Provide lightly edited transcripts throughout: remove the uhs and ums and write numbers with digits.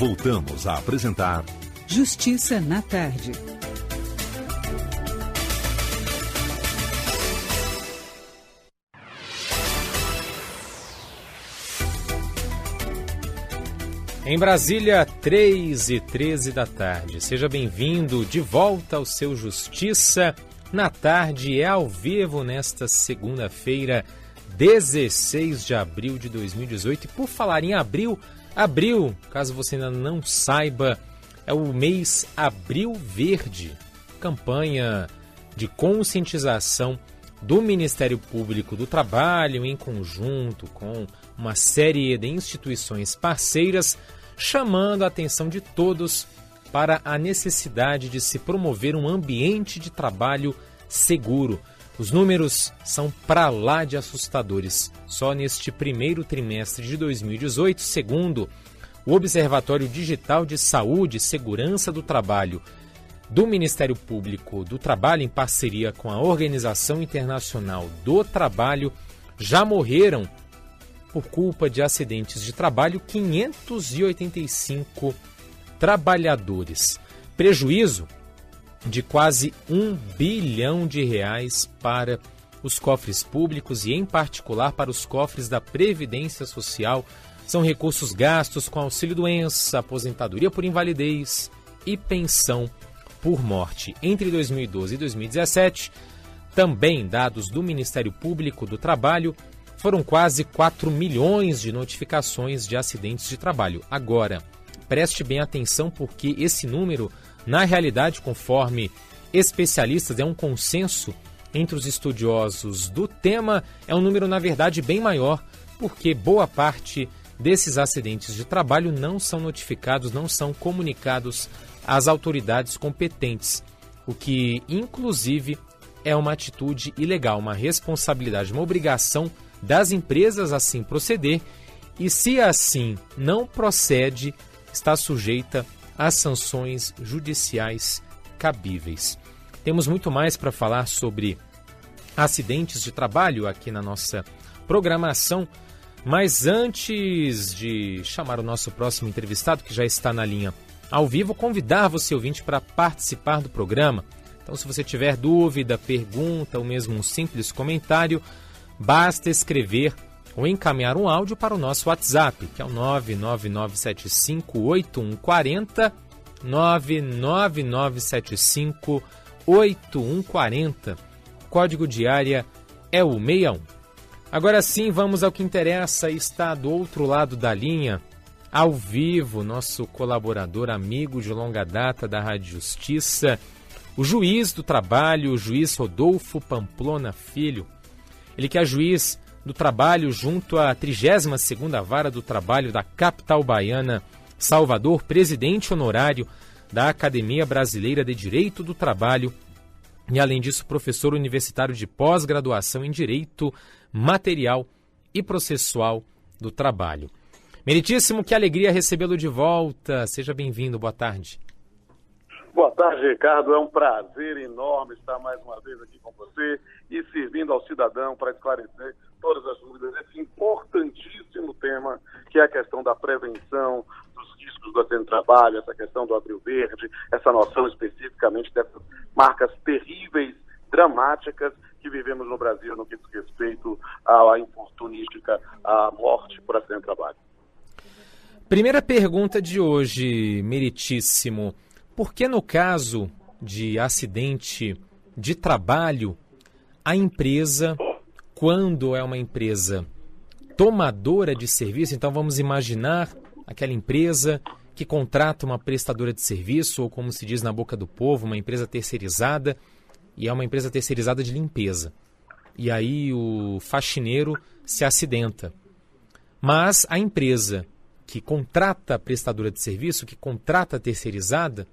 Voltamos a apresentar Justiça na Tarde. Em Brasília, 3h13 da tarde. Seja bem-vindo de volta ao seu Justiça na Tarde. É ao vivo nesta segunda-feira, 16 de abril de 2018. E por falar em abril, caso você ainda não saiba, é o mês Abril Verde, campanha de conscientização do Ministério Público do Trabalho, em conjunto com uma série de instituições parceiras, chamando a atenção de todos para a necessidade de se promover um ambiente de trabalho seguro. Os números são para lá de assustadores. Só neste primeiro trimestre de 2018, segundo o Observatório Digital de Saúde e Segurança do Trabalho do Ministério Público do Trabalho, em parceria com a Organização Internacional do Trabalho, já morreram por culpa de acidentes de trabalho 585 trabalhadores. Prejuízo de quase R$1 bilhão para os cofres públicos e, em particular, para os cofres da Previdência Social. São recursos gastos com auxílio-doença, aposentadoria por invalidez e pensão por morte. Entre 2012 e 2017, também dados do Ministério Público do Trabalho, foram quase 4 milhões de notificações de acidentes de trabalho. Agora, preste bem atenção, porque esse número, na realidade, conforme especialistas, é um consenso entre os estudiosos do tema, é um número, na verdade, bem maior, porque boa parte desses acidentes de trabalho não são notificados, não são comunicados às autoridades competentes, o que, inclusive, é uma atitude ilegal, uma responsabilidade, uma obrigação das empresas assim proceder, e se assim não procede, está sujeita às sanções judiciais cabíveis. Temos muito mais para falar sobre acidentes de trabalho aqui na nossa programação, mas antes de chamar o nosso próximo entrevistado, que já está na linha ao vivo, convidar você, ouvinte, para participar do programa. Então, se você tiver dúvida, pergunta ou mesmo um simples comentário, basta escrever ou encaminhar um áudio para o nosso WhatsApp, que é o 999758140, 999758140. Código de área é o 61. Agora sim, vamos ao que interessa. Está do outro lado da linha, ao vivo, nosso colaborador, amigo de longa data da Rádio Justiça, o juiz do trabalho, o juiz Rodolfo Pamplona Filho. Ele que é juiz do trabalho junto à 32ª Vara do Trabalho da capital baiana, Salvador, presidente honorário da Academia Brasileira de Direito do Trabalho e, além disso, professor universitário de pós-graduação em Direito Material e Processual do Trabalho. Meritíssimo, que alegria recebê-lo de volta. Seja bem-vindo, boa tarde. Boa tarde, Ricardo. É um prazer enorme estar mais uma vez aqui com você e servindo ao cidadão para esclarecer todas as dúvidas desse importantíssimo tema, que é a questão da prevenção dos riscos do acidente de trabalho, essa questão do Abril Verde, essa noção especificamente dessas marcas terríveis, dramáticas que vivemos no Brasil no que diz respeito à infortunística, à morte por acidente de trabalho. Primeira pergunta de hoje, meritíssimo. Por que no caso de acidente de trabalho, a empresa, quando é uma empresa tomadora de serviço, então vamos imaginar aquela empresa que contrata uma prestadora de serviço, ou como se diz na boca do povo, uma empresa terceirizada, e é uma empresa terceirizada de limpeza. E aí o faxineiro se acidenta. Mas a empresa que contrata a prestadora de serviço, que contrata a terceirizada,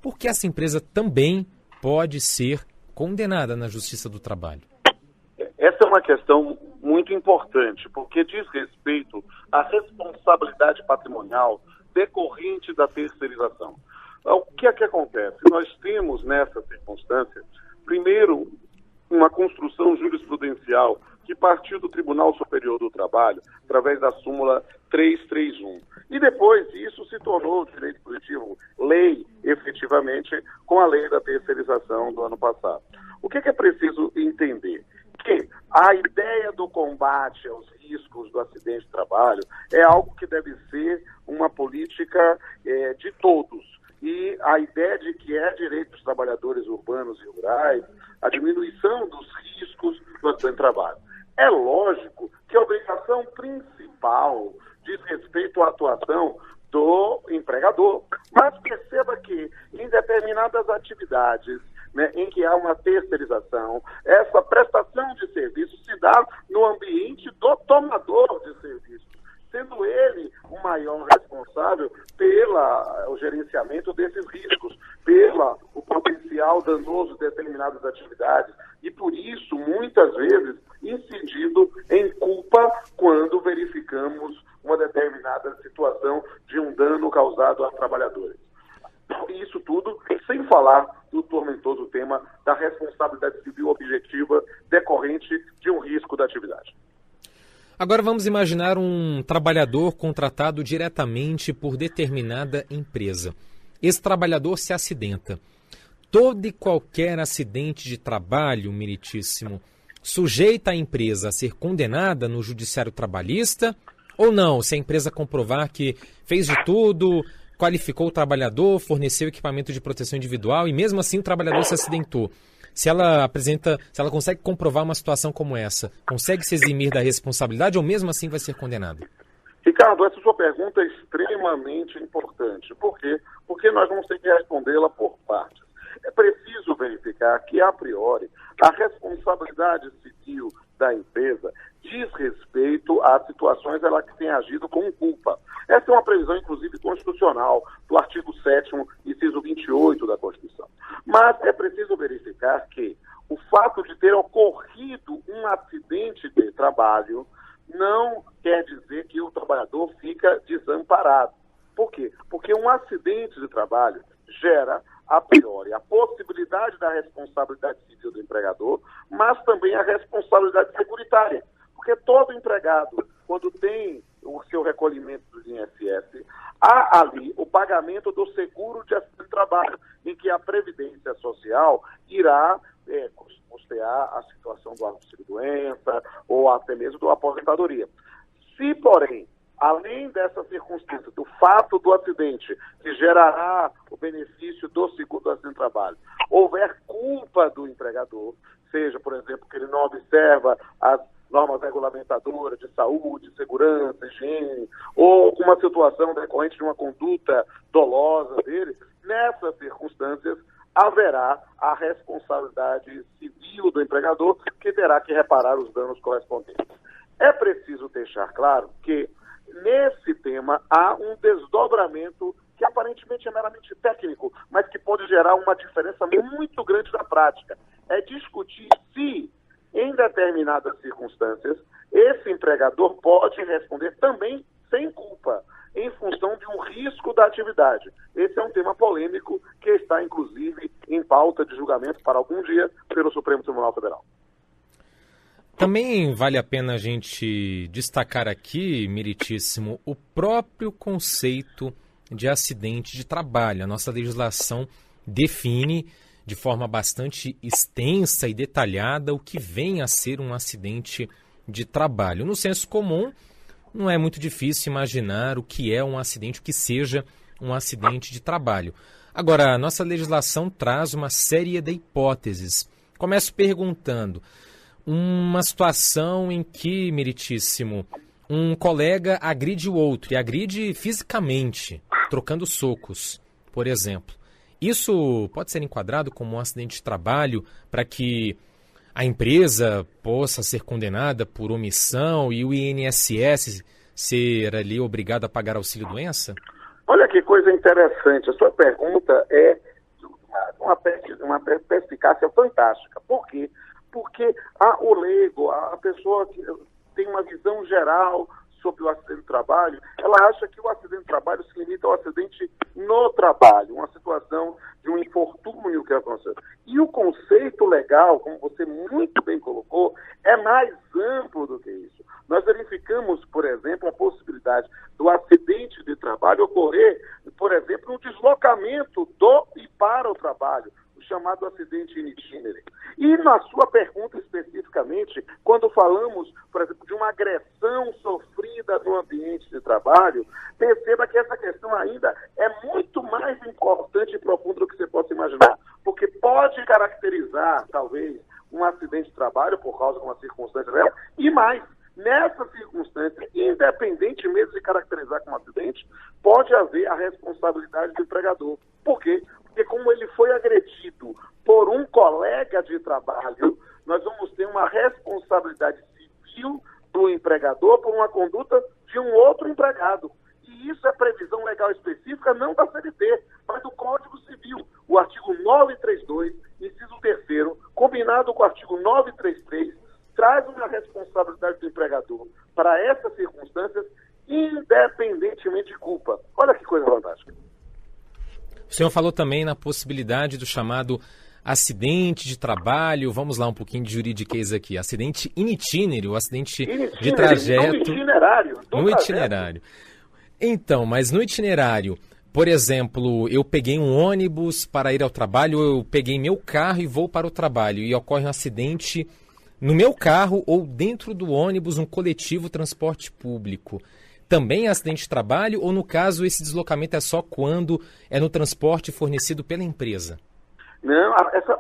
por que essa empresa também pode ser condenada na Justiça do Trabalho? Essa é uma questão muito importante, porque diz respeito à responsabilidade patrimonial decorrente da terceirização. O que é que acontece? Nós temos nessa circunstância, primeiro, uma construção jurisprudencial que partiu do Tribunal Superior do Trabalho, através da súmula 331. E depois isso se tornou direito positivo, lei, efetivamente, com a lei da terceirização do ano passado. O que é preciso entender? Que a ideia do combate aos riscos do acidente de trabalho é algo que deve ser uma política de todos. E a ideia de que é direito dos trabalhadores urbanos e rurais a diminuição dos riscos do acidente de trabalho. É lógico que a obrigação principal diz respeito à atuação do empregador. Mas perceba que em determinadas atividades, né, em que há uma terceirização, essa prestação de serviço se dá no ambiente do tomador de serviço, sendo ele o maior responsável pelo gerenciamento desses riscos, pelo potencial danoso de determinadas atividades, e por isso, muitas vezes, incidindo em culpa quando verificamos uma determinada situação de um dano causado a trabalhadores. Isso tudo sem falar do tormentoso tema da responsabilidade civil objetiva decorrente de um risco da atividade. Agora vamos imaginar um trabalhador contratado diretamente por determinada empresa. Esse trabalhador se acidenta. Todo e qualquer acidente de trabalho, meritíssimo, sujeita a empresa a ser condenada no judiciário trabalhista ou não? Se a empresa comprovar que fez de tudo, qualificou o trabalhador, forneceu equipamento de proteção individual e mesmo assim o trabalhador se acidentou. Se ela consegue comprovar uma situação como essa, consegue se eximir da responsabilidade ou mesmo assim vai ser condenada? Ricardo, essa sua pergunta é extremamente importante. Por quê? Porque nós vamos ter que respondê-la por partes. É preciso verificar que, a priori, a responsabilidade civil da empresa diz respeito a situações ela que tem agido com culpa. Essa é uma previsão, inclusive, constitucional, do artigo 7º, inciso 28 da Constituição. Mas é preciso verificar que o fato de ter ocorrido um acidente de trabalho não quer dizer que o trabalhador fica desamparado. Por quê? Porque um acidente de trabalho gera, a priori, a possibilidade da responsabilidade civil do empregador, mas também a responsabilidade securitária. Porque todo empregado, quando tem o seu recolhimento do INSS, há ali o pagamento do seguro de acidente de trabalho, em que a Previdência Social irá custear a situação do auxílio-doença ou até mesmo da aposentadoria. Se, porém, além dessa circunstância, do fato do acidente, que gerará o benefício do seguro do acidente de trabalho, houver culpa do empregador, seja, por exemplo, que ele não observa as normas regulamentadoras de saúde, segurança, higiene, ou uma situação decorrente de uma conduta dolosa dele, nessas circunstâncias haverá a responsabilidade civil do empregador, que terá que reparar os danos correspondentes. É preciso deixar claro que nesse tema há um desdobramento que aparentemente é meramente técnico, mas que pode gerar uma diferença muito grande na prática. É discutir se, em determinadas circunstâncias, esse empregador pode responder também sem culpa, em função de um risco da atividade. Esse é um tema polêmico que está, inclusive, em pauta de julgamento para algum dia pelo Supremo Tribunal Federal. Também vale a pena a gente destacar aqui, meritíssimo, o próprio conceito de acidente de trabalho. A nossa legislação define de forma bastante extensa e detalhada o que vem a ser um acidente de trabalho. No senso comum, não é muito difícil imaginar o que é um acidente, o que seja um acidente de trabalho. Agora, a nossa legislação traz uma série de hipóteses. Começo perguntando, uma situação em que, meritíssimo, um colega agride o outro, e agride fisicamente, trocando socos, por exemplo. Isso pode ser enquadrado como um acidente de trabalho para que a empresa possa ser condenada por omissão e o INSS ser ali obrigado a pagar auxílio-doença? Olha que coisa interessante. A sua pergunta é uma perspicácia fantástica. Por quê? Porque o leigo, a pessoa que tem uma visão geral sobre o acidente de trabalho, ela acha que o acidente de trabalho se limita ao acidente no trabalho, uma situação de um infortúnio que aconteceu. E o conceito legal, como você muito bem colocou, é mais amplo do que isso. Nós verificamos, por exemplo, a possibilidade do acidente de trabalho ocorrer, por exemplo, no deslocamento do e para o trabalho, o chamado acidente in itinere. E na sua pergunta especificamente, quando falamos, por exemplo, de uma agressão sofrida no ambiente de trabalho, perceba que essa questão ainda é muito mais importante e profunda do que você possa imaginar, porque pode caracterizar, talvez, um acidente de trabalho por causa de uma circunstância dela, e mais, nessa circunstância, independente mesmo de caracterizar como acidente, pode haver a responsabilidade do empregador. Por quê? Porque como ele foi agredido por um colega de trabalho, nós vamos ter uma responsabilidade civil do empregador por uma conduta de um outro empregado. E isso é previsão legal específica, não da CLT, mas do Código Civil. O artigo 932, inciso 3º, combinado com o artigo 933, traz uma responsabilidade do empregador para essas circunstâncias, independentemente de culpa. Olha que coisa fantástica. O senhor falou também na possibilidade do chamado acidente de trabalho, vamos lá um pouquinho de juridiquês aqui, acidente in itinere, o acidente de trajeto. No itinerário. Então, mas no itinerário, por exemplo, eu peguei um ônibus para ir ao trabalho, eu peguei meu carro e vou para o trabalho e ocorre um acidente no meu carro ou dentro do ônibus, um coletivo transporte público. Também é acidente de trabalho ou, no caso, esse deslocamento é só quando é no transporte fornecido pela empresa? Não,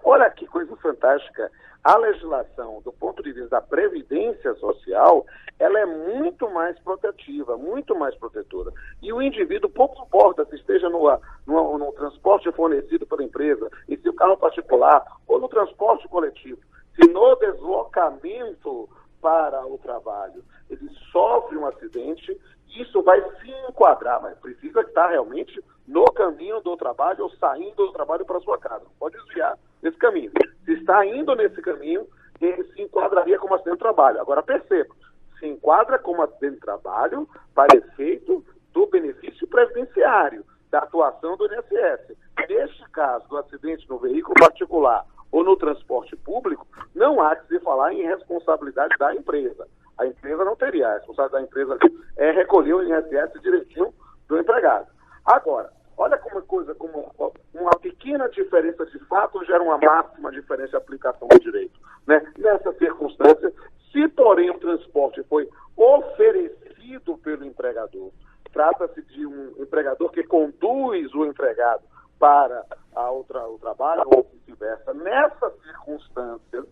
olha que coisa fantástica. A legislação, do ponto de vista da previdência social, ela é muito mais protetiva, muito mais protetora. E o indivíduo pouco importa se esteja no transporte fornecido pela empresa, e se o carro particular, ou no transporte coletivo, se no deslocamento para o trabalho ele sofre um acidente, isso vai se enquadrar, mas precisa estar realmente no caminho do trabalho ou saindo do trabalho para a sua casa. Não pode desviar desse caminho. Se está indo nesse caminho, ele se enquadraria como acidente de trabalho. Agora, perceba, se enquadra como acidente de trabalho para efeito do benefício previdenciário, da atuação do INSS. Neste caso, do acidente no veículo particular ou no transporte público, não há que se falar em responsabilidade da empresa. A empresa não teria. A responsabilidade da empresa é recolher o INSS direitinho do empregado. Agora, olha como uma pequena diferença de fato gera uma máxima diferença de aplicação do direito. Né? Nessa circunstância, se porém o transporte foi oferecido pelo empregador, trata-se de um empregador que conduz o empregado para o trabalho ou vice-versa. Nessa circunstância,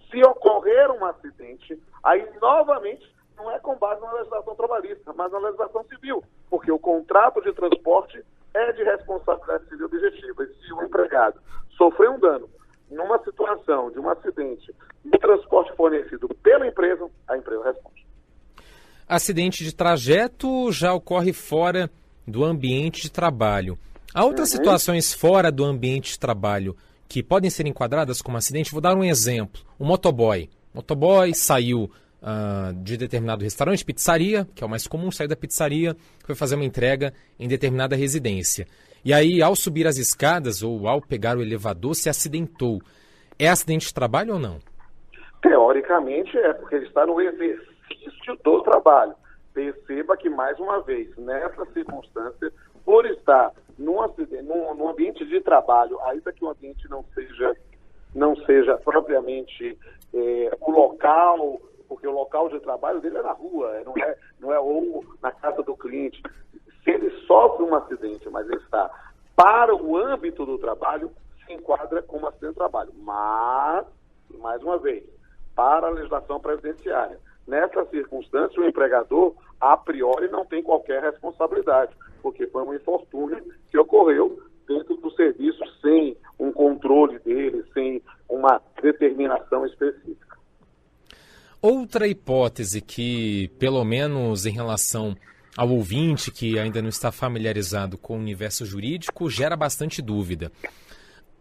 se ocorrer um acidente, aí novamente não é com base na legislação trabalhista, mas na legislação civil, porque o contrato de transporte é de responsabilidade civil objetiva. E se o empregado sofrer um dano numa situação de um acidente no transporte fornecido pela empresa, a empresa responde. Acidente de trajeto já ocorre fora do ambiente de trabalho. Há outras situações fora do ambiente de trabalho que podem ser enquadradas como acidente? Vou dar um exemplo. O motoboy. O motoboy saiu de determinado restaurante, pizzaria, que é o mais comum, saiu da pizzaria, foi fazer uma entrega em determinada residência. E aí, ao subir as escadas ou ao pegar o elevador, se acidentou. É acidente de trabalho ou não? Teoricamente é, porque ele está no exercício do trabalho. Perceba que, mais uma vez, nessa circunstância, por estar num ambiente de trabalho, ainda que o ambiente não seja propriamente o local, porque o local de trabalho dele é na rua, não é ou na casa do cliente. Se ele sofre um acidente, mas ele está para o âmbito do trabalho, se enquadra como acidente de trabalho. Mas, mais uma vez, para a legislação previdenciária, nessa circunstância, o empregador, a priori, não tem qualquer responsabilidade, porque foi um infortúnio que ocorreu dentro do serviço sem um controle dele, sem uma determinação específica. Outra hipótese que, pelo menos em relação ao ouvinte que ainda não está familiarizado com o universo jurídico, gera bastante dúvida.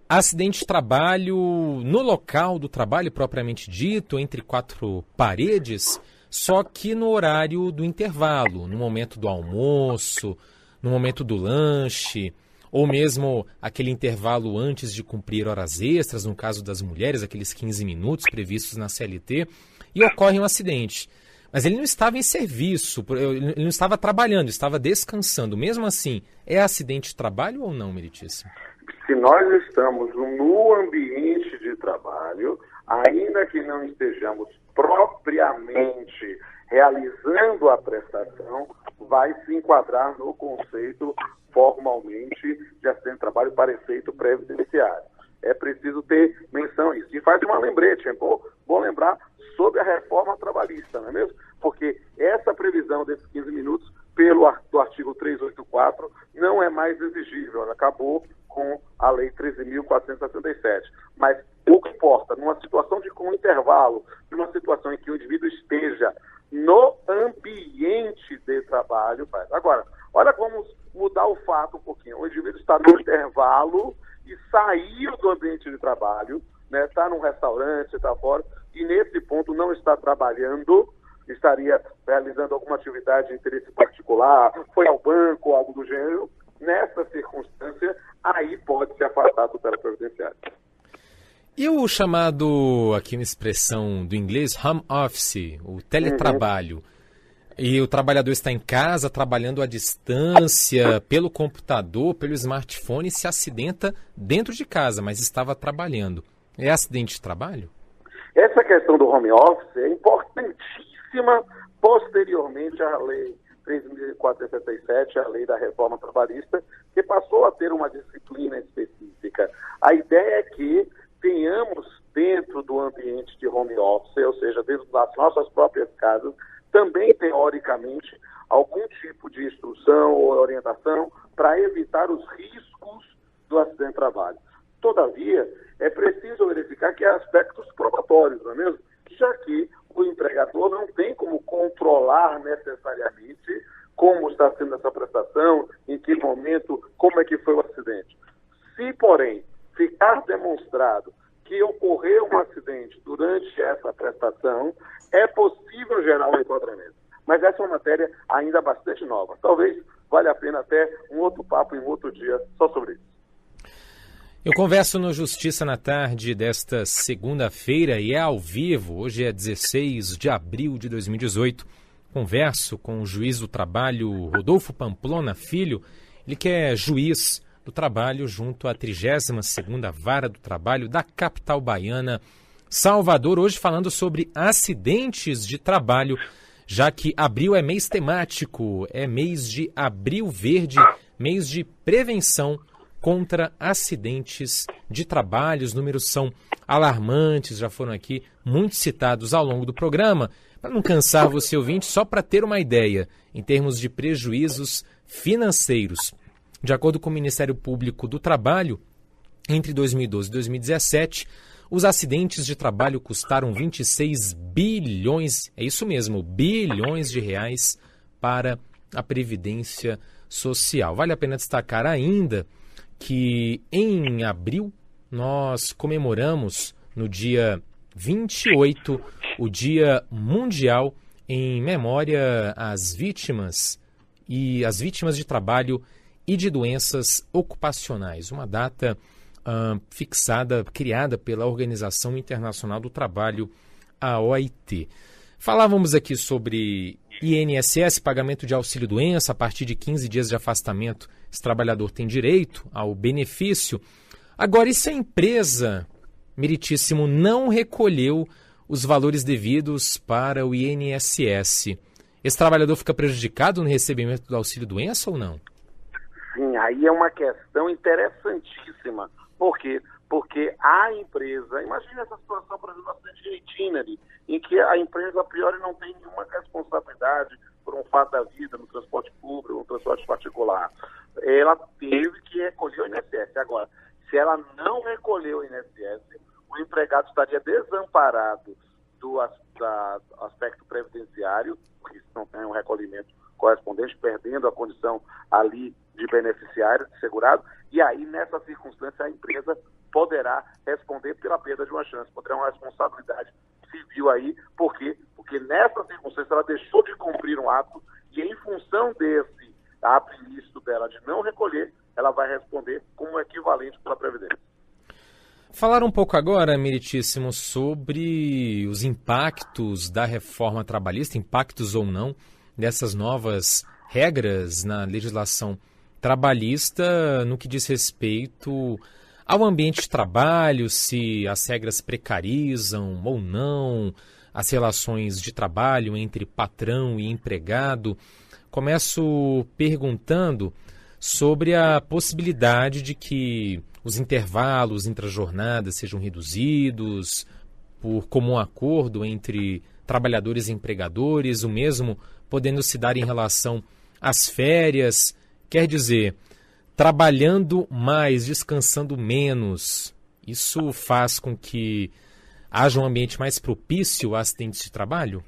Acidente de trabalho no local do trabalho propriamente dito, entre quatro paredes, só que no horário do intervalo, no momento do almoço, no momento do lanche, ou mesmo aquele intervalo antes de cumprir horas extras, no caso das mulheres, aqueles 15 minutos previstos na CLT, e ocorre um acidente. Mas ele não estava em serviço, ele não estava trabalhando, estava descansando. Mesmo assim, é acidente de trabalho ou não, meritíssimo? Se nós estamos no ambiente de trabalho, ainda que não estejamos propriamente realizando a prestação, vai se enquadrar no conceito formalmente de acidente de trabalho para efeito previdenciário. É preciso ter menção a isso. E faz uma lembrete, é bom lembrar sobre a reforma trabalhista, não é mesmo? Porque essa previsão desses 15 minutos, do artigo 384, não é mais exigível. Ela acabou com a Lei 13.467. Mas o que importa, numa situação com intervalo, numa situação em que o indivíduo esteja no ambiente de trabalho, faz. Agora, olha, vamos mudar o fato um pouquinho. O indivíduo está no intervalo e saiu do ambiente de trabalho, né? Está num restaurante, está fora, e nesse ponto não está trabalhando, estaria realizando alguma atividade de interesse particular, foi ao banco, algo do gênero. Nessa circunstância, aí pode se afastar do tutela previdenciária. E o chamado, aqui uma expressão do inglês, home office, o teletrabalho. E o trabalhador está em casa, trabalhando à distância, pelo computador, pelo smartphone, e se acidenta dentro de casa, mas estava trabalhando. É acidente de trabalho? Essa questão do home office é importantíssima posteriormente à Lei 3.467, a Lei da Reforma Trabalhista, que passou a ter uma disciplina específica. A ideia é que tenhamos dentro do ambiente de home office, ou seja, dentro das nossas próprias casas, também, teoricamente, algum tipo de instrução ou orientação para evitar os riscos do acidente de trabalho. Todavia, é preciso verificar que há aspectos probatórios, não é mesmo? Já que o empregador não tem como controlar necessariamente como está sendo essa prestação, em que momento, como é que foi o acidente. Se, porém, ficar demonstrado que ocorreu um acidente durante essa prestação, é possível gerar um enquadramento. Mas essa é uma matéria ainda bastante nova. Talvez valha a pena até um outro papo em um outro dia só sobre isso. Eu converso no Justiça na Tarde desta segunda-feira e é ao vivo. Hoje é 16 de abril de 2018. Converso com o juiz do trabalho Rodolfo Pamplona Filho, ele que é juiz do trabalho junto à 32ª Vara do Trabalho da capital baiana, Salvador, hoje falando sobre acidentes de trabalho, já que abril é mês temático, é mês de Abril Verde, mês de prevenção contra acidentes de trabalho. Os números são alarmantes, já foram aqui muito citados ao longo do programa. Para não cansar você ouvinte, só para ter uma ideia, em termos de prejuízos financeiros. De acordo com o Ministério Público do Trabalho, entre 2012 e 2017, os acidentes de trabalho custaram 26 bilhões, é isso mesmo, bilhões de reais para a Previdência Social. Vale a pena destacar ainda que em abril nós comemoramos no dia 28 o Dia Mundial em memória às vítimas de trabalho e de doenças ocupacionais, uma data criada pela Organização Internacional do Trabalho, a OIT. Falávamos aqui sobre INSS, pagamento de auxílio-doença. A partir de 15 dias de afastamento, esse trabalhador tem direito ao benefício. Agora, e se a empresa, meritíssimo, não recolheu os valores devidos para o INSS? Esse trabalhador fica prejudicado no recebimento do auxílio-doença ou não? Sim, aí é uma questão interessantíssima. Por quê? Porque a empresa, imagine essa situação, por exemplo, de itinerário, em que a empresa, a priori, não tem nenhuma responsabilidade por um fato da vida no transporte público, no transporte particular. Ela teve que recolher o INSS. Agora, se ela não recolheu o INSS, o empregado estaria desamparado do aspecto previdenciário, porque se não tem um recolhimento correspondente, perdendo a condição ali de beneficiário, de segurado, e aí, nessa circunstância, a empresa poderá responder pela perda de uma chance, poderá uma responsabilidade civil aí. Por quê? Porque nessa circunstância ela deixou de cumprir um ato e em função desse ato ilícito dela de não recolher, ela vai responder como equivalente pela Previdência. Falar um pouco agora, Meritíssimo, sobre os impactos da reforma trabalhista, impactos ou não, dessas novas regras na legislação trabalhista no que diz respeito ao ambiente de trabalho, se as regras precarizam ou não, as relações de trabalho entre patrão e empregado. Começo perguntando sobre a possibilidade de que os intervalos entre as jornadas sejam reduzidos por comum acordo entre trabalhadores e empregadores, o mesmo podendo se dar em relação às férias, quer dizer, trabalhando mais, descansando menos. Isso faz com que haja um ambiente mais propício a acidentes de trabalho?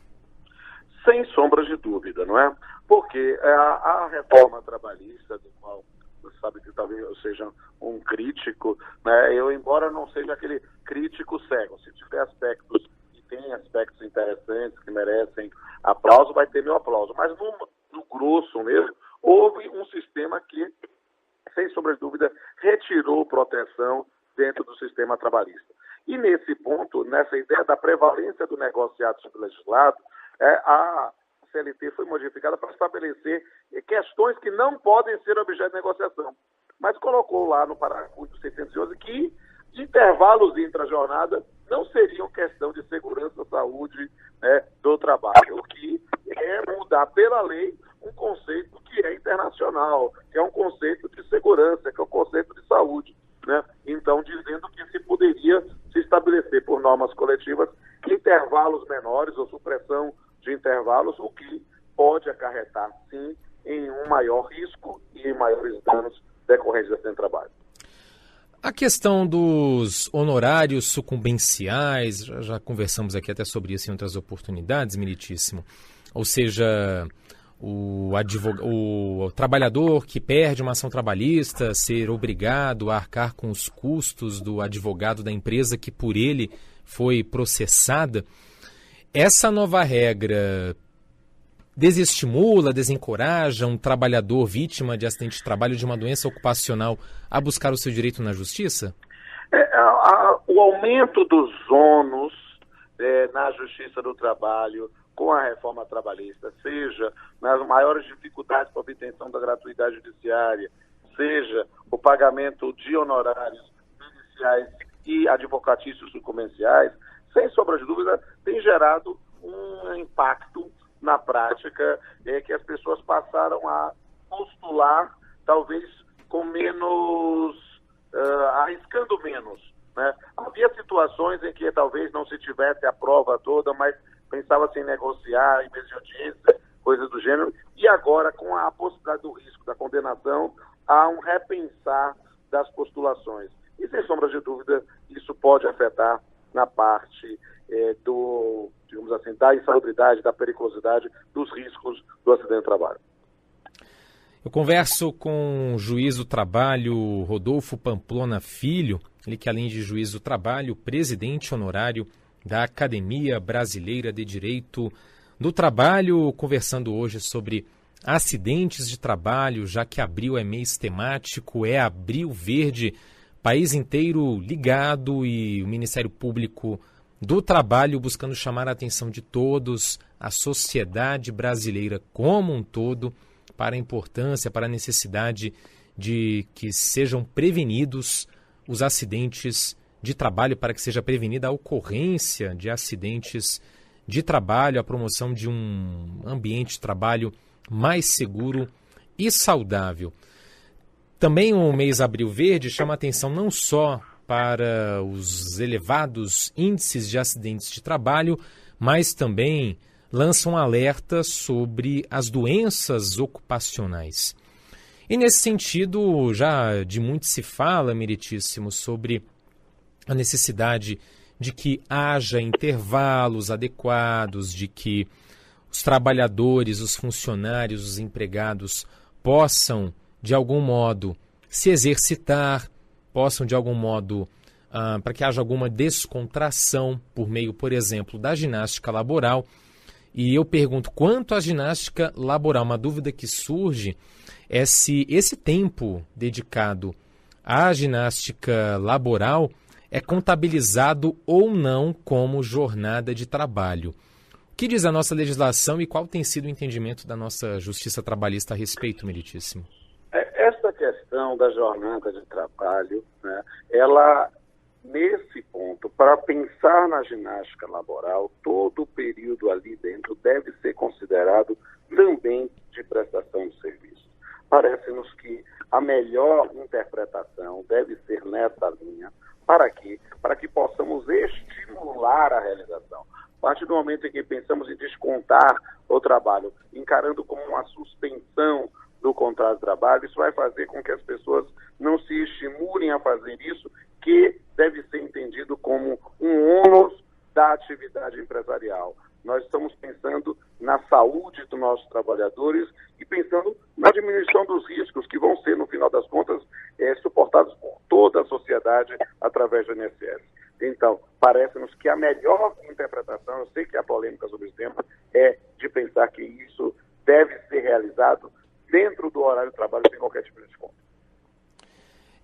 Sem sombras de dúvida, não é? Porque a reforma trabalhista, do qual você sabe que talvez eu seja um crítico, né? Eu, embora não seja aquele crítico cego, se tiver aspectos, e tem aspectos interessantes que merecem aplauso, vai ter meu aplauso. Mas no grosso mesmo, houve um sistema que, sem sombra de dúvida, retirou proteção dentro do sistema trabalhista. E nesse ponto, nessa ideia da prevalência do negociado sobre o legislado, a CLT foi modificada para estabelecer questões que não podem ser objeto de negociação. Mas colocou lá no parágrafo 611 que intervalos entre a jornada não seriam questão de segurança, saúde, do trabalho, o que é mudar pela lei um conceito que é internacional, que é um conceito de segurança, que é um conceito de saúde, né? Então, dizendo que se poderia se estabelecer por normas coletivas intervalos menores ou supressão de intervalos, o que pode acarretar, sim, em um maior risco e em maiores danos decorrentes desse trabalho. A questão dos honorários sucumbenciais, já conversamos aqui até sobre isso em outras oportunidades, Meritíssimo. Ou seja, o trabalhador que perde uma ação trabalhista ser obrigado a arcar com os custos do advogado da empresa que por ele foi processada. Essa nova regra desestimula, desencoraja um trabalhador vítima de acidente de trabalho de uma doença ocupacional a buscar o seu direito na justiça? O aumento dos ônus na Justiça do Trabalho com a reforma trabalhista, seja nas maiores dificuldades para a obtenção da gratuidade judiciária, seja o pagamento de honorários judiciais e advocatícios sucumbenciais, sem sombra de dúvida, tem gerado um impacto na prática, que as pessoas passaram a postular, talvez com menos, arriscando menos, né? Havia situações em que talvez não se tivesse a prova toda, mas pensava-se em negociar, em vez de audiência, coisas do gênero, e agora, com a possibilidade do risco da condenação, há um repensar das postulações. E, sem sombra de dúvida, isso pode afetar na parte digamos assim, da insalubridade, da periculosidade, dos riscos do acidente de trabalho. Eu converso com o juiz do trabalho Rodolfo Pamplona Filho, ele que além de juiz do trabalho, presidente honorário da Academia Brasileira de Direito do Trabalho, conversando hoje sobre acidentes de trabalho, já que abril é mês temático, é Abril Verde, país inteiro ligado e o Ministério Público do Trabalho buscando chamar a atenção de todos, a sociedade brasileira como um todo, para a importância, para a necessidade de que sejam prevenidos os acidentes de trabalho, para que seja prevenida a ocorrência de acidentes de trabalho, a promoção de um ambiente de trabalho mais seguro e saudável. Também o mês Abril Verde chama a atenção não só para os elevados índices de acidentes de trabalho, mas também lança um alerta sobre as doenças ocupacionais. E nesse sentido, já de muito se fala, Meritíssimo, sobre a necessidade de que haja intervalos adequados, de que os trabalhadores, os funcionários, os empregados possam, de algum modo, se exercitar, possam, de algum modo, para que haja alguma descontração por meio, por exemplo, da ginástica laboral. E eu pergunto, quanto à ginástica laboral, uma dúvida que surge é se esse tempo dedicado à ginástica laboral é contabilizado ou não como jornada de trabalho. O que diz a nossa legislação e qual tem sido o entendimento da nossa justiça trabalhista a respeito, meritíssimo? Essa questão da jornada de trabalho, né, ela, nesse ponto, para pensar na ginástica laboral, todo o período ali dentro deve ser considerado também de prestação de serviço. Parece-nos que a melhor interpretação deve ser nessa linha. Para quê? Para que possamos estimular a realização. A partir do momento em que pensamos em descontar o trabalho, encarando como uma suspensão do contrato de trabalho, isso vai fazer com que as pessoas não se estimulem a fazer isso, que deve ser entendido como um ônus da atividade empresarial. Nós estamos pensando na saúde dos nossos trabalhadores e pensando na diminuição dos riscos que vão ser, no final das contas, suportados por toda a sociedade através do INSS. Então, parece-nos que a melhor interpretação, eu sei que há polêmica sobre esse tema, é de pensar que isso deve ser realizado dentro do horário de trabalho sem qualquer tipo de desconto.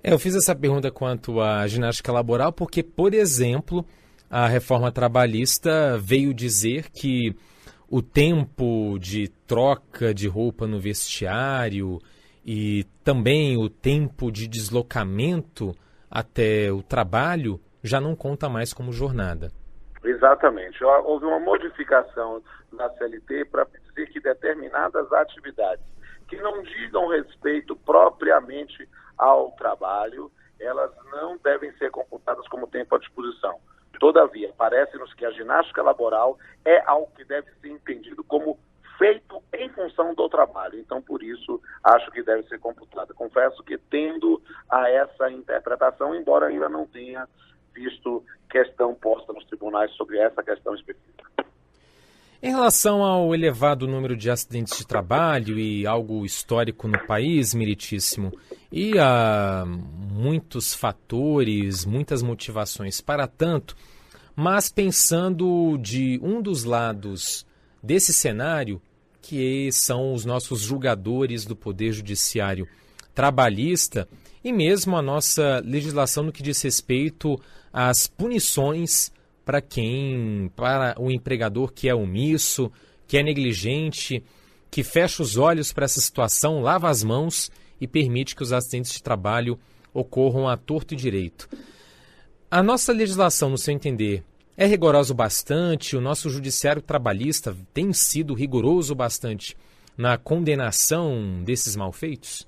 Eu fiz essa pergunta quanto à ginástica laboral porque, por exemplo, a reforma trabalhista veio dizer que o tempo de troca de roupa no vestiário e também o tempo de deslocamento até o trabalho já não conta mais como jornada. Exatamente. Houve uma modificação na CLT para dizer que determinadas atividades que não digam respeito propriamente ao trabalho, elas não devem ser computadas como tempo à disposição. Todavia, parece-nos que a ginástica laboral é algo que deve ser entendido como feito em função do trabalho. Então, por isso, acho que deve ser computada. Confesso que tendo a essa interpretação, embora ainda não tenha visto questão posta nos tribunais sobre essa questão específica. Em relação ao elevado número de acidentes de trabalho e algo histórico no país, meritíssimo, e há muitos fatores, muitas motivações para tanto, mas pensando de um dos lados desse cenário, que são os nossos julgadores do Poder Judiciário trabalhista e mesmo a nossa legislação no que diz respeito às punições para o empregador que é omisso, que é negligente, que fecha os olhos para essa situação, lava as mãos e permite que os acidentes de trabalho ocorram à torto e direito. A nossa legislação, no seu entender, é rigorosa o bastante? O nosso judiciário trabalhista tem sido rigoroso bastante na condenação desses malfeitos?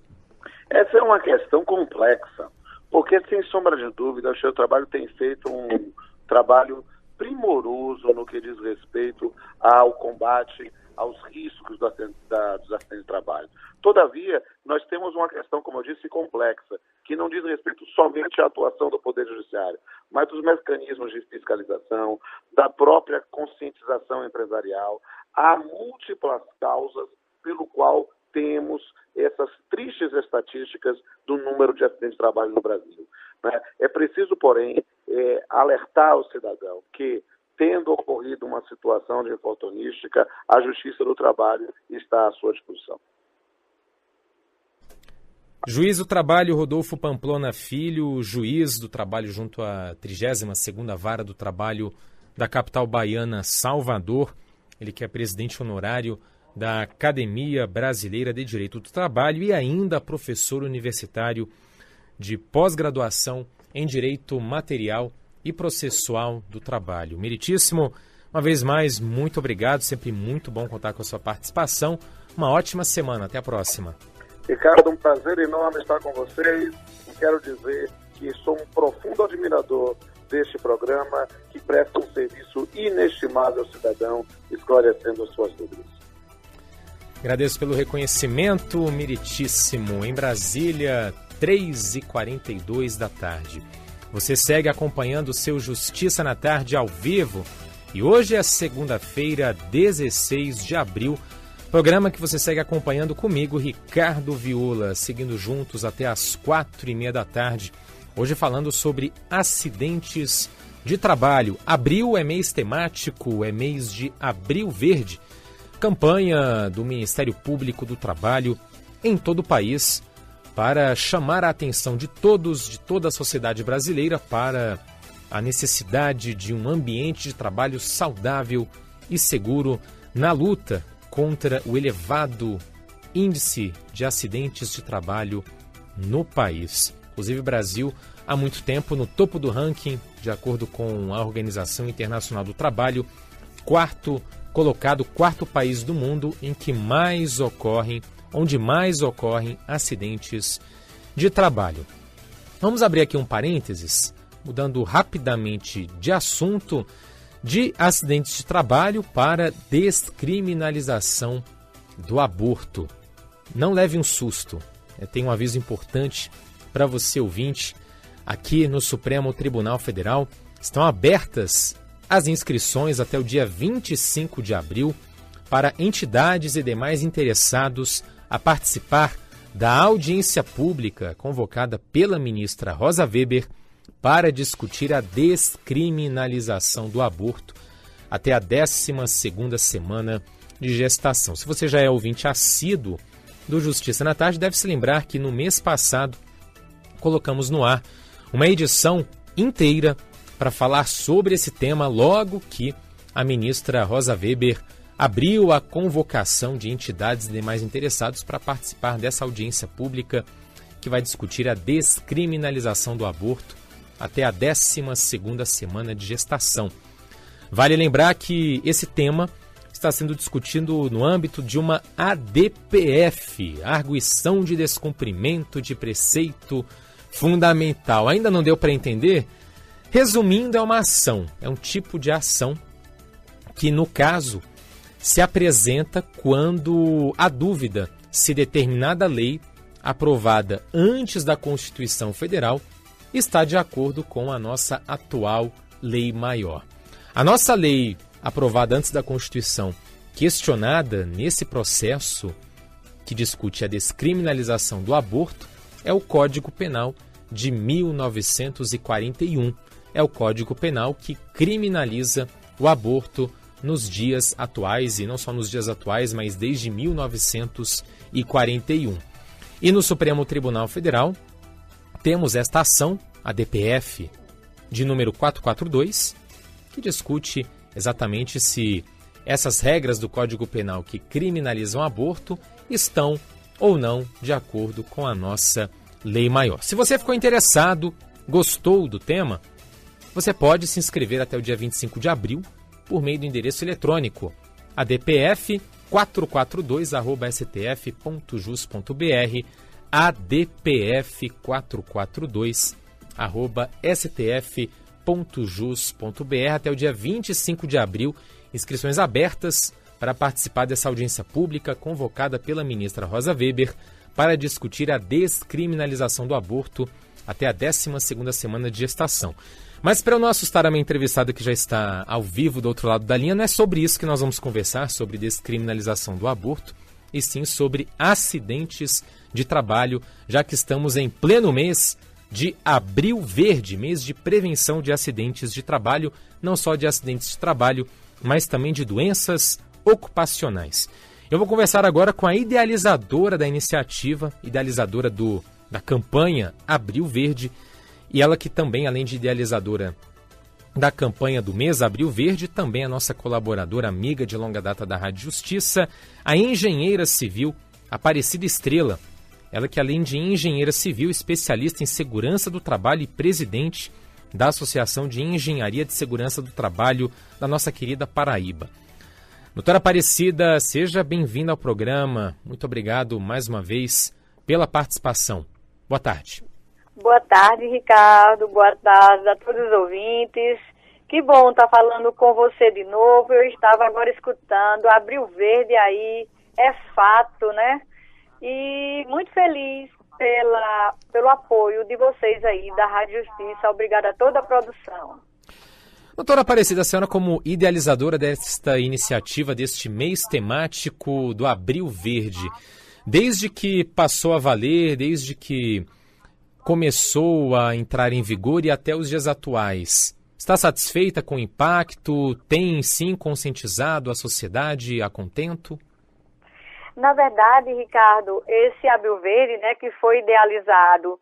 Essa é uma questão complexa, porque, sem sombra de dúvida, o seu trabalho tem feito um trabalho primoroso no que diz respeito ao combate aos riscos dos acidentes de trabalho. Todavia, nós temos uma questão, como eu disse, complexa, que não diz respeito somente à atuação do Poder Judiciário, mas dos mecanismos de fiscalização, da própria conscientização empresarial. Há múltiplas causas pelo qual temos essas tristes estatísticas do número de acidentes de trabalho no Brasil. Né? É preciso, porém, alertar o cidadão que, tendo ocorrido uma situação de infortunística, a Justiça do Trabalho está à sua disposição. Juiz do Trabalho Rodolfo Pamplona Filho, juiz do trabalho junto à 32ª Vara do Trabalho da capital baiana, Salvador. Ele que é presidente honorário da Academia Brasileira de Direito do Trabalho e ainda professor universitário de pós-graduação em Direito Material e Processual do Trabalho. Meritíssimo, uma vez mais, muito obrigado, sempre muito bom contar com a sua participação. Uma ótima semana, até a próxima. Ricardo, um prazer enorme estar com vocês e quero dizer que sou um profundo admirador deste programa que presta um serviço inestimável ao cidadão, esclarecendo as suas dúvidas. Agradeço pelo reconhecimento, meritíssimo. Em Brasília, 3h42 da tarde. Você segue acompanhando o seu Justiça na Tarde ao vivo e hoje é segunda-feira, 16 de abril, programa que você segue acompanhando comigo, Ricardo Viola, seguindo juntos até às 4h30 da tarde Hoje falando sobre acidentes de trabalho. Abril é mês temático, é mês de Abril Verde. Campanha do Ministério Público do Trabalho em todo o país para chamar a atenção de todos, de toda a sociedade brasileira para a necessidade de um ambiente de trabalho saudável e seguro na luta contra o elevado índice de acidentes de trabalho no país. Inclusive, o Brasil, há muito tempo, no topo do ranking, de acordo com a Organização Internacional do Trabalho, quarto país do mundo onde mais ocorrem acidentes de trabalho. Vamos abrir aqui um parênteses, mudando rapidamente de assunto, de acidentes de trabalho para descriminalização do aborto. Não leve um susto. Tem um aviso importante para você, ouvinte. Aqui no Supremo Tribunal Federal estão abertas as inscrições até o dia 25 de abril para entidades e demais interessados a participar da audiência pública convocada pela ministra Rosa Weber para discutir a descriminalização do aborto até a 12ª semana de gestação. Se você já é ouvinte assíduo do Justiça na Tarde, deve se lembrar que no mês passado colocamos no ar uma edição inteira para falar sobre esse tema, logo que a ministra Rosa Weber abriu a convocação de entidades e demais interessados para participar dessa audiência pública que vai discutir a descriminalização do aborto até a 12ª semana de gestação. Vale lembrar que esse tema está sendo discutido no âmbito de uma ADPF, Arguição de Descumprimento de Preceito Fundamental. Ainda não deu para entender? Resumindo, é uma ação, é um tipo de ação que, no caso, se apresenta quando há dúvida se determinada lei aprovada antes da Constituição Federal está de acordo com a nossa atual lei maior. A nossa lei aprovada antes da Constituição, questionada nesse processo que discute a descriminalização do aborto, é o Código Penal de 1941. É o Código Penal que criminaliza o aborto nos dias atuais, e não só nos dias atuais, mas desde 1941. E no Supremo Tribunal Federal temos esta ação, a DPF, de número 442, que discute exatamente se essas regras do Código Penal que criminalizam o aborto estão ou não de acordo com a nossa lei maior. Se você ficou interessado, gostou do tema, você pode se inscrever até o dia 25 de abril por meio do endereço eletrônico adpf442@stf.jus.br, adpf442@stf.jus.br. Até o dia 25 de abril, inscrições abertas para participar dessa audiência pública convocada pela ministra Rosa Weber para discutir a descriminalização do aborto até a 12ª semana de gestação. Mas para eu não assustar a minha entrevistada que já está ao vivo do outro lado da linha, não é sobre isso que nós vamos conversar, sobre descriminalização do aborto, e sim sobre acidentes de trabalho, já que estamos em pleno mês de Abril Verde, mês de prevenção de acidentes de trabalho, não só de acidentes de trabalho, mas também de doenças ocupacionais. Eu vou conversar agora com a idealizadora da iniciativa, idealizadora da campanha Abril Verde, e ela que também, além de idealizadora da campanha do mês Abril Verde, também é nossa colaboradora, amiga de longa data da Rádio Justiça, a engenheira civil Aparecida Estrela. Ela que, além de engenheira civil, especialista em segurança do trabalho e presidente da Associação de Engenharia de Segurança do Trabalho da nossa querida Paraíba. Doutora Aparecida, seja bem-vinda ao programa. Muito obrigado mais uma vez pela participação. Boa tarde. Boa tarde, Ricardo. Boa tarde a todos os ouvintes. Que bom estar falando com você de novo. Eu estava agora escutando Abril Verde aí, é fato, né? E muito feliz pelo apoio de vocês aí da Rádio Justiça. Obrigada a toda a produção. Doutora Aparecida, a senhora como idealizadora desta iniciativa, deste mês temático do Abril Verde, desde que passou a valer, desde que começou a entrar em vigor e até os dias atuais. Está satisfeita com o impacto? Tem, sim, conscientizado a sociedade a contento? Na verdade, Ricardo, esse Abril Verde, né, que foi idealizado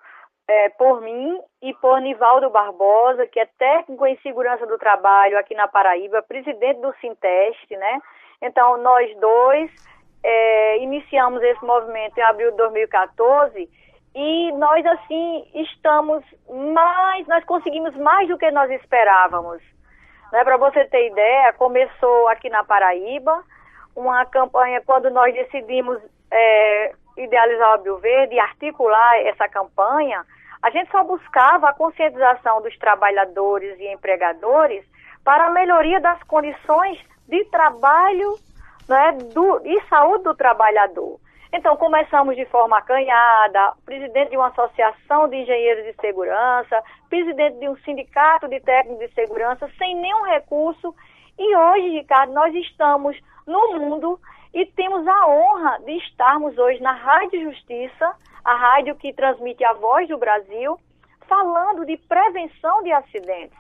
por mim e por Nivaldo Barbosa, que é técnico em segurança do trabalho aqui na Paraíba, presidente do Sinteste, né? Então, nós dois iniciamos esse movimento em abril de 2014 e nós, assim, nós conseguimos mais do que nós esperávamos. Né? Para você ter ideia, começou aqui na Paraíba uma campanha quando nós decidimos idealizar o Abril Verde e articular essa campanha. A gente só buscava a conscientização dos trabalhadores e empregadores para a melhoria das condições de trabalho, né, e saúde do trabalhador. Então, começamos de forma acanhada, presidente de uma associação de engenheiros de segurança, presidente de um sindicato de técnicos de segurança, sem nenhum recurso. E hoje, Ricardo, nós estamos no mundo e temos a honra de estarmos hoje na Rádio Justiça, a rádio que transmite a voz do Brasil, falando de prevenção de acidentes.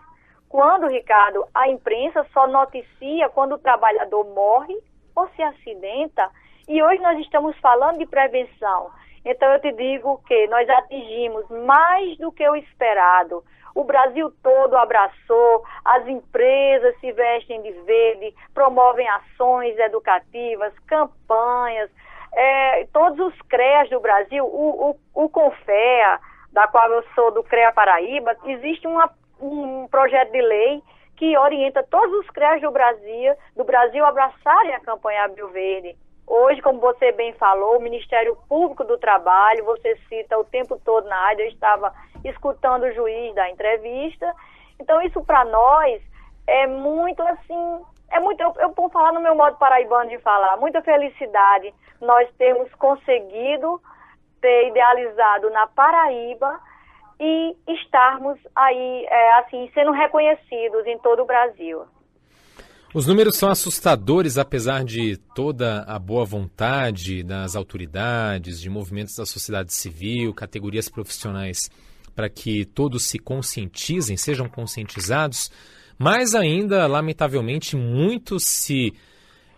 Quando, Ricardo, a imprensa só noticia quando o trabalhador morre ou se acidenta, e hoje nós estamos falando de prevenção. Então eu te digo que nós atingimos mais do que o esperado. O Brasil todo abraçou, as empresas se vestem de verde, promovem ações educativas, campanhas, todos os CREAs do Brasil, o CONFEA, da qual eu sou do CREA Paraíba, existe um projeto de lei que orienta todos os CREAs do Brasil a abraçarem a campanha Abril Verde. Hoje, como você bem falou, o Ministério Público do Trabalho, você cita o tempo todo na rádio, eu estava escutando o juiz da entrevista. Então, isso para nós é muito assim, eu vou falar no meu modo paraibano de falar, muita felicidade nós termos conseguido ter idealizado na Paraíba e estarmos aí, assim, sendo reconhecidos em todo o Brasil. Os números são assustadores, apesar de toda a boa vontade das autoridades, de movimentos da sociedade civil, categorias profissionais, para que todos se conscientizem, sejam conscientizados, mas ainda, lamentavelmente, muito se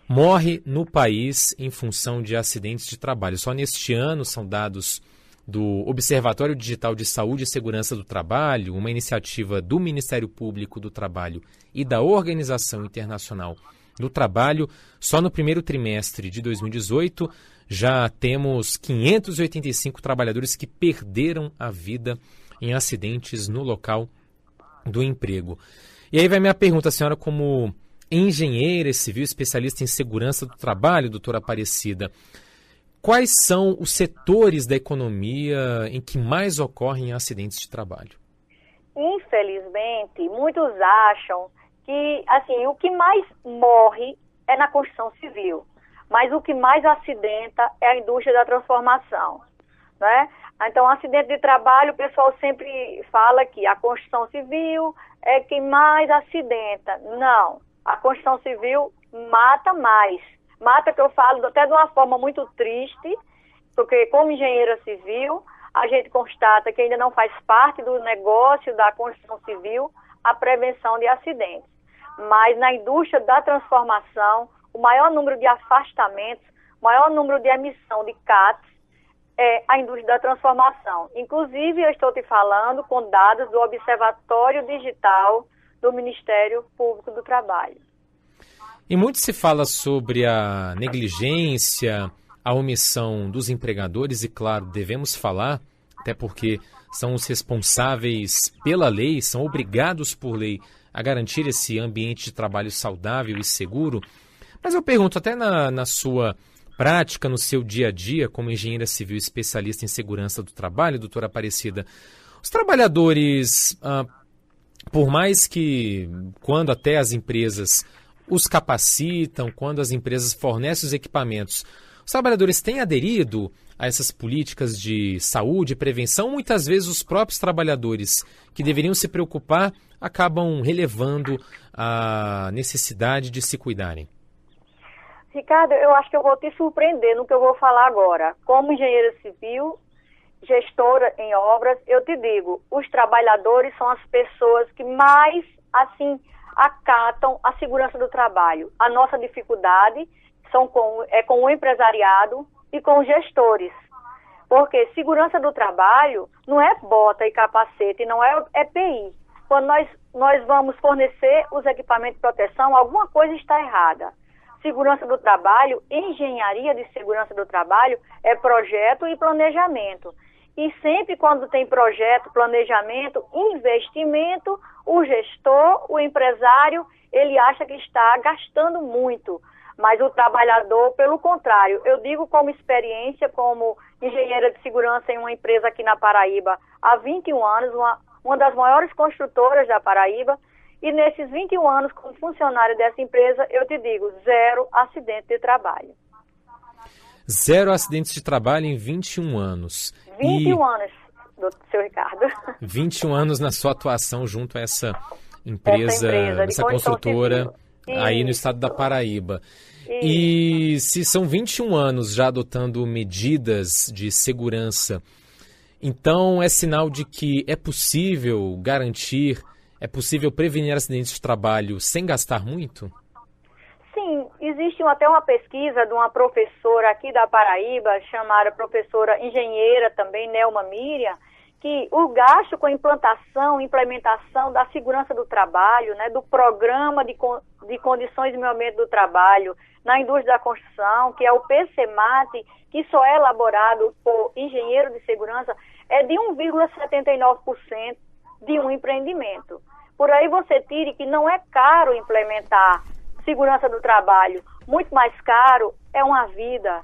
morre no país em função de acidentes de trabalho. Só neste ano são dados do Observatório Digital de Saúde e Segurança do Trabalho, uma iniciativa do Ministério Público do Trabalho e da Organização Internacional do Trabalho. Só no primeiro trimestre de 2018 já temos 585 trabalhadores que perderam a vida em acidentes no local do emprego. E aí vai minha pergunta, senhora, como engenheira civil, especialista em segurança do trabalho, doutora Aparecida, quais são os setores da economia em que mais ocorrem acidentes de trabalho? Infelizmente, muitos acham que, assim, o que mais morre é na construção civil, mas o que mais acidenta é a indústria da transformação, né? Então, acidente de trabalho, o pessoal sempre fala que a construção civil é quem mais acidenta. Não, a construção civil mata mais. Mata, que eu falo até de uma forma muito triste, porque como engenheira civil, a gente constata que ainda não faz parte do negócio da construção civil a prevenção de acidentes. Mas na indústria da transformação, o maior número de afastamentos, o maior número de emissão de CATs é a indústria da transformação. Inclusive, eu estou te falando com dados do Observatório Digital do Ministério Público do Trabalho. E muito se fala sobre a negligência, a omissão dos empregadores e, claro, devemos falar, até porque são os responsáveis pela lei, são obrigados por lei a garantir esse ambiente de trabalho saudável e seguro. Mas eu pergunto, até na sua prática, no seu dia a dia, como engenheira civil especialista em segurança do trabalho, doutora Aparecida, os trabalhadores, por mais que quando até as empresas os capacitam, quando as empresas fornecem os equipamentos, os trabalhadores têm aderido a essas políticas de saúde e prevenção? Muitas vezes os próprios trabalhadores que deveriam se preocupar acabam relevando a necessidade de se cuidarem. Ricardo, eu acho que eu vou te surpreender no que eu vou falar agora. Como engenheira civil, gestora em obras, eu te digo, os trabalhadores são as pessoas que mais, assim, acatam a segurança do trabalho. A nossa dificuldade é com o empresariado e com os gestores. Porque segurança do trabalho não é bota e capacete, não é EPI. Quando nós vamos fornecer os equipamentos de proteção, alguma coisa está errada. Segurança do trabalho, engenharia de segurança do trabalho, é projeto e planejamento. E sempre quando tem projeto, planejamento, investimento, o gestor, o empresário, ele acha que está gastando muito. Mas o trabalhador, pelo contrário, eu digo como experiência, como engenheira de segurança em uma empresa aqui na Paraíba há 21 anos, uma das maiores construtoras da Paraíba, e nesses 21 anos como funcionária dessa empresa, eu te digo, 0 acidente de trabalho. 0 acidentes de trabalho em 21 anos. 21 anos, seu Ricardo. 21 anos na sua atuação junto a essa empresa essa construtora aí no estado da Paraíba. E se são 21 anos já adotando medidas de segurança, então é sinal de que é possível garantir, é possível prevenir acidentes de trabalho sem gastar muito? Sim, existe até uma pesquisa de uma professora aqui da Paraíba, chamada professora engenheira também, Nelma Miriam, que o gasto com implementação da segurança do trabalho, né, do programa de condições de meio ambiente do trabalho na indústria da construção, que é o PCMAT, que só é elaborado por engenheiro de segurança, é de 1,79% de um empreendimento. Por aí você tire que não é caro implementar segurança do trabalho, muito mais caro é uma vida.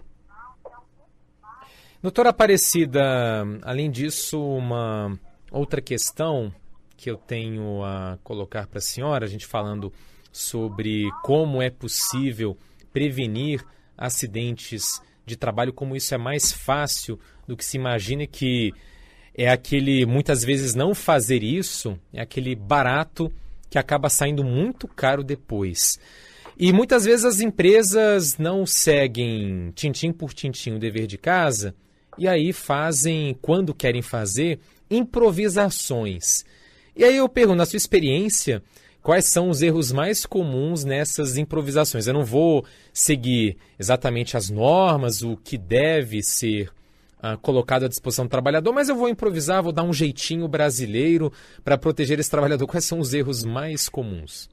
Doutora Aparecida, além disso, uma outra questão que eu tenho a colocar para a senhora, a gente falando sobre como é possível prevenir acidentes de trabalho, como isso é mais fácil do que se imagina, que é aquele, muitas vezes, não fazer isso, é aquele barato que acaba saindo muito caro depois. E muitas vezes as empresas não seguem tintim por tintim o dever de casa e aí fazem, quando querem fazer, improvisações. E aí eu pergunto, na sua experiência, quais são os erros mais comuns nessas improvisações? Eu não vou seguir exatamente as normas, o que deve ser colocado à disposição do trabalhador, mas eu vou improvisar, vou dar um jeitinho brasileiro para proteger esse trabalhador. Quais são os erros mais comuns?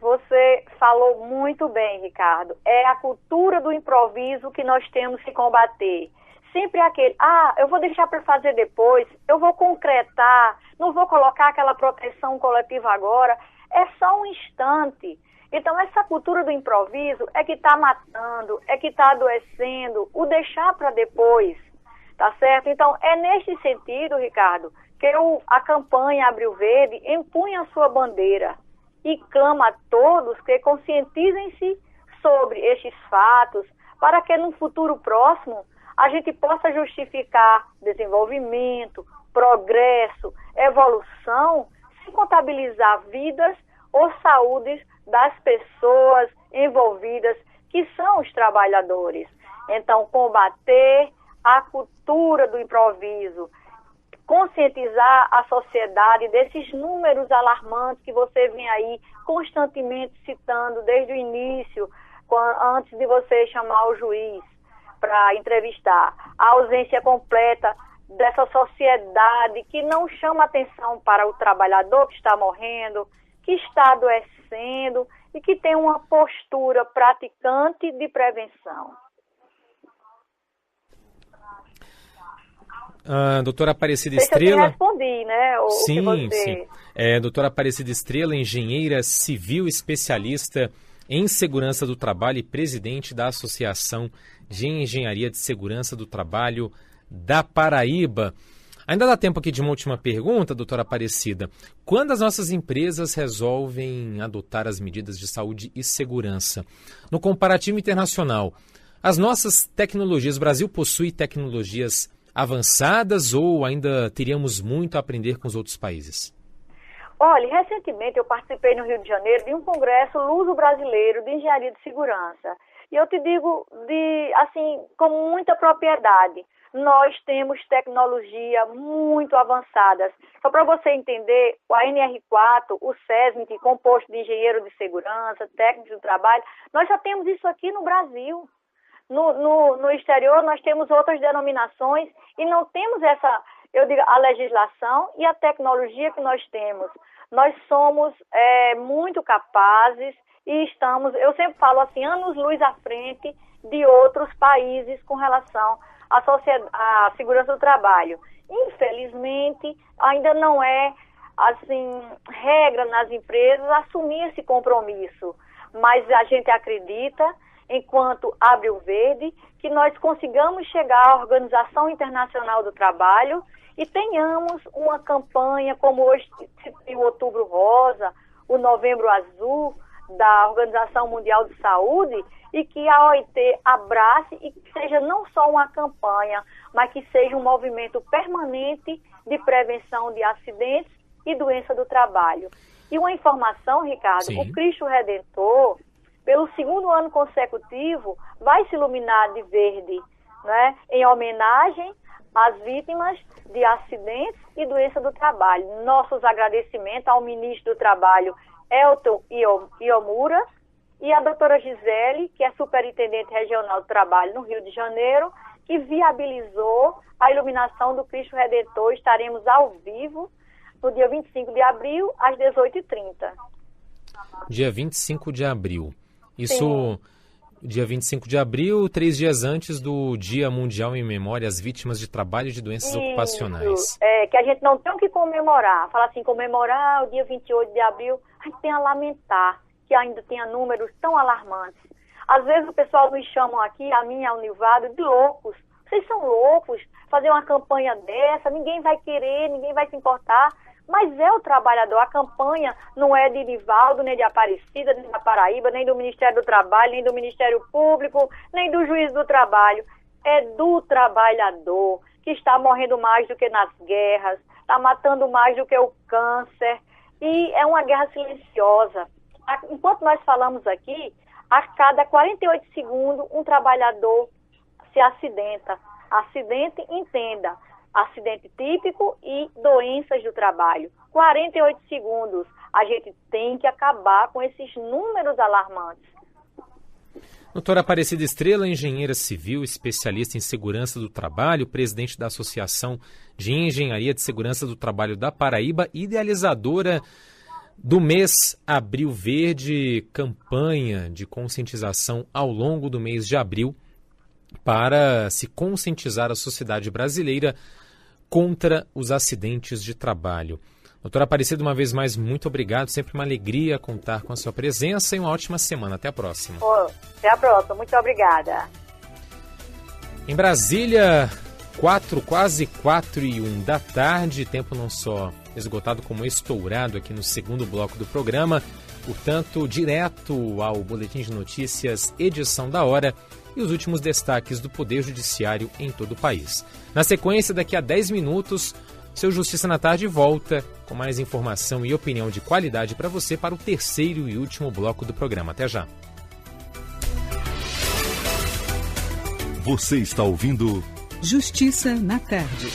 Você falou muito bem, Ricardo. É a cultura do improviso que nós temos que combater. Sempre aquele, eu vou deixar para fazer depois, eu vou concretar, não vou colocar aquela proteção coletiva agora, é só um instante. Então, essa cultura do improviso é que está matando, é que está adoecendo, o deixar para depois, tá certo? Então, é nesse sentido, Ricardo, que a campanha Abril Verde empunha a sua bandeira e clama a todos que conscientizem-se sobre estes fatos, para que no futuro próximo a gente possa justificar desenvolvimento, progresso, evolução, sem contabilizar vidas ou saúdes das pessoas envolvidas, que são os trabalhadores. Então, combater a cultura do improviso, conscientizar a sociedade desses números alarmantes que você vem aí constantemente citando desde o início, antes de você chamar o juiz para entrevistar. A ausência completa dessa sociedade que não chama atenção para o trabalhador que está morrendo, que está adoecendo e que tem uma postura praticante de prevenção. Doutora Aparecida Estrela. Eu respondi, né? Sim. Doutora Aparecida Estrela, engenheira civil especialista em segurança do trabalho e presidente da Associação de Engenharia de Segurança do Trabalho da Paraíba. Ainda dá tempo aqui de uma última pergunta, doutora Aparecida. Quando as nossas empresas resolvem adotar as medidas de saúde e segurança, no comparativo internacional, as nossas tecnologias, o Brasil possui tecnologias avançadas ou ainda teríamos muito a aprender com os outros países? Olha, recentemente eu participei no Rio de Janeiro de um congresso luso-brasileiro de engenharia de segurança. E eu te digo com muita propriedade, nós temos tecnologia muito avançadas. Só para você entender, o ANR4, o SESMIT, composto de engenheiro de segurança, técnico do trabalho, nós já temos isso aqui no Brasil. No exterior, nós temos outras denominações e não temos a legislação e a tecnologia que nós temos. Nós somos muito capazes e estamos, eu sempre falo assim, anos-luz à frente de outros países com relação à segurança do trabalho. Infelizmente, ainda não é regra nas empresas assumir esse compromisso, mas a gente acredita, enquanto Abril Verde, que nós consigamos chegar à Organização Internacional do Trabalho e tenhamos uma campanha como hoje o Outubro Rosa, o Novembro Azul da Organização Mundial de Saúde, e que a OIT abrace e que seja não só uma campanha, mas que seja um movimento permanente de prevenção de acidentes e doença do trabalho. E uma informação, Ricardo, Sim. O Cristo Redentor, pelo 2º ano consecutivo, vai se iluminar de verde, né, em homenagem às vítimas de acidentes e doença do trabalho. Nossos agradecimentos ao ministro do Trabalho, Elton Iomura, e a doutora Gisele, que é superintendente regional do trabalho no Rio de Janeiro, que viabilizou a iluminação do Cristo Redentor. Estaremos ao vivo no dia 25 de abril, às 18h30. Dia 25 de abril. Isso, Sim. Dia 25 de abril, 3 dias antes do Dia Mundial em Memória às Vítimas de Trabalho e de Doenças Ocupacionais. Que a gente não tem o que comemorar. Fala assim, comemorar o dia 28 de abril, a gente tem a lamentar que ainda tenha números tão alarmantes. Às vezes o pessoal nos chama aqui, a mim e ao Nilvado, de loucos. Vocês são loucos, fazer uma campanha dessa, ninguém vai querer, ninguém vai se importar. Mas é o trabalhador, a campanha não é de Nivaldo, nem de Aparecida, nem da Paraíba, nem do Ministério do Trabalho, nem do Ministério Público, nem do Juiz do Trabalho. É do trabalhador, que está morrendo mais do que nas guerras, está matando mais do que o câncer, e é uma guerra silenciosa. Enquanto nós falamos aqui, a cada 48 segundos um trabalhador se acidenta. Acidente, entenda, acidente típico e doenças do trabalho. 48 segundos. A gente tem que acabar com esses números alarmantes. Doutora Aparecida Estrela, engenheira civil, especialista em segurança do trabalho, presidente da Associação de Engenharia de Segurança do Trabalho da Paraíba, idealizadora do mês Abril Verde, campanha de conscientização ao longo do mês de abril para se conscientizar a sociedade brasileira contra os acidentes de trabalho. Doutora Aparecida, uma vez mais, muito obrigado. Sempre uma alegria contar com a sua presença e uma ótima semana. Até a próxima. Até a próxima. Muito obrigada. Em Brasília, quase 4h01 da tarde. Tempo não só esgotado como estourado aqui no segundo bloco do programa. Portanto, direto ao Boletim de Notícias, edição da hora e os últimos destaques do Poder Judiciário em todo o país. Na sequência, daqui a 10 minutos, seu Justiça na Tarde volta com mais informação e opinião de qualidade para você para o terceiro e último bloco do programa. Até já. Você está ouvindo Justiça na Tarde.